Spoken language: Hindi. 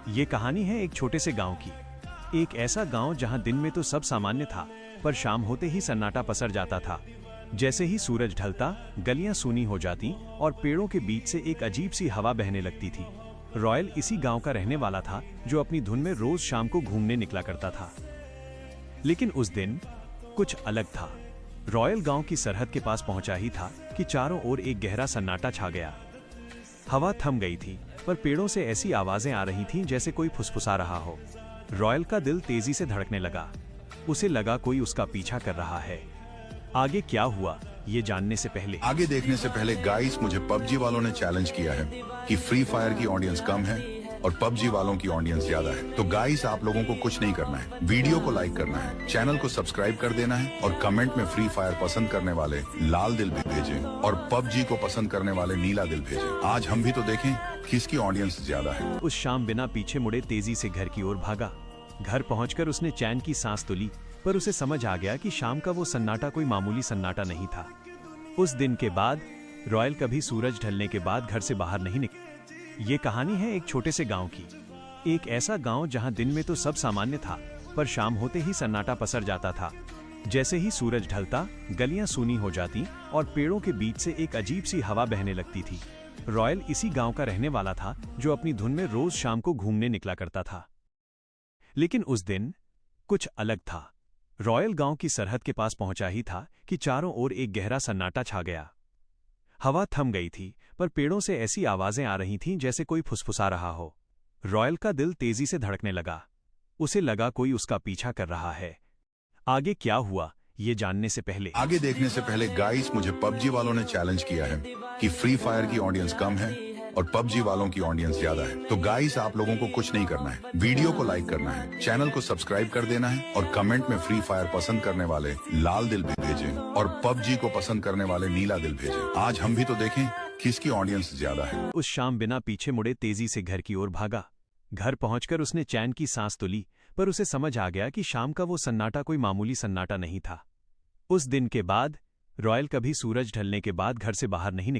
ये कहानी है एक छोटे से गांव की। एक ऐसा गांव जहां दिन में तो सब सामान्य था, पर शाम होते ही सन्नाटा पसर जाता था। जैसे ही सूरज ढलता, गलियां सूनी हो जाती और पेड़ों के बीच से एक अजीब सी हवा बहने लगती थी। रॉयल इसी गांव का रहने वाला था, जो अपनी धुन में रोज शाम को घूमने निकला करता था। लेकिन उस दिन कुछ अलग था। रॉयल गांव की सरहद के पास पहुंचा ही था कि चारों ओर एक गहरा सन्नाटा छा गया। हवा थम गई थी, पर पेड़ों से ऐसी आवाजें आ रही थीं जैसे कोई फुसफुसा रहा हो। रॉयल का दिल तेजी से धड़कने लगा। उसे लगा कोई उसका पीछा कर रहा है। आगे क्या हुआ, ये जानने से पहले आगे देखने से पहले गाइस, मुझे पबजी वालों ने चैलेंज किया है कि फ्री फायर की ऑडियंस कम है और पबजी वालों की ऑडियंस ज्यादा है। तो गाइस, आप लोगों को कुछ नहीं करना है, वीडियो को लाइक करना है, चैनल को सब्सक्राइब कर देना है और कमेंट में फ्री फायर पसंद करने वाले लाल दिल भी भेजें और पबजी को पसंद करने वाले नीला दिल भेजें। आज हम भी तो देखें किसकी ऑडियंस ज्यादा है। उस शाम बिना पीछे मुड़े तेजी से घर की ओर भागा। घर पहुंचकर उसने चैन की सांस तो ली, पर उसे समझ आ गया कि शाम का वो सन्नाटा कोई मामूली सन्नाटा नहीं था। उस दिन के बाद रॉयल कभी सूरज ढलने के बाद घर से बाहर नहीं निकला। ये कहानी है एक छोटे से गांव की। एक ऐसा गांव जहां दिन में तो सब सामान्य था, पर शाम होते ही सन्नाटा पसर जाता था। जैसे ही सूरज ढलता, गलियां सूनी हो जाती और पेड़ों के बीच से एक अजीब सी हवा बहने लगती थी। रॉयल इसी गांव का रहने वाला था, जो अपनी धुन में रोज शाम को घूमने निकला करता था। लेकिन उस दिन कुछ अलग था। रॉयल गांव की सरहद के पास पहुंचा ही था कि चारों ओर एक गहरा सन्नाटा छा गया। हवा थम गई थी, पर पेड़ों से ऐसी आवाजें आ रही थीं जैसे कोई फुसफुसा रहा हो। रॉयल का दिल तेजी से धड़कने लगा। उसे लगा कोई उसका पीछा कर रहा है। आगे क्या हुआ, ये जानने से पहले आगे देखने से पहले गाइस, मुझे पबजी वालों ने चैलेंज किया है कि फ्री फायर की ऑडियंस कम है और पबजी वालों की ऑडियंस ज्यादा है। तो गाइस, आप लोगों को कुछ नहीं करना है, वीडियो को लाइक करना है, चैनल को सब्सक्राइब कर देना है और कमेंट में फ्री फायर पसंद करने वाले लाल दिल भी भेजें और पबजी को पसंद करने वाले नीला दिल भेजें। आज हम भी तो देखें किसकी ऑडियंस ज्यादा है। उस शाम बिना पीछे मुड़े तेजी से घर की ओर भागा। घर पहुंचकर उसने चैन की सांस तो ली, पर उसे समझ आ गया कि शाम का वो सन्नाटा कोई मामूली सन्नाटा नहीं था। उस दिन के बाद रॉयल कभी सूरज ढलने के बाद घर से बाहर नहीं निकला।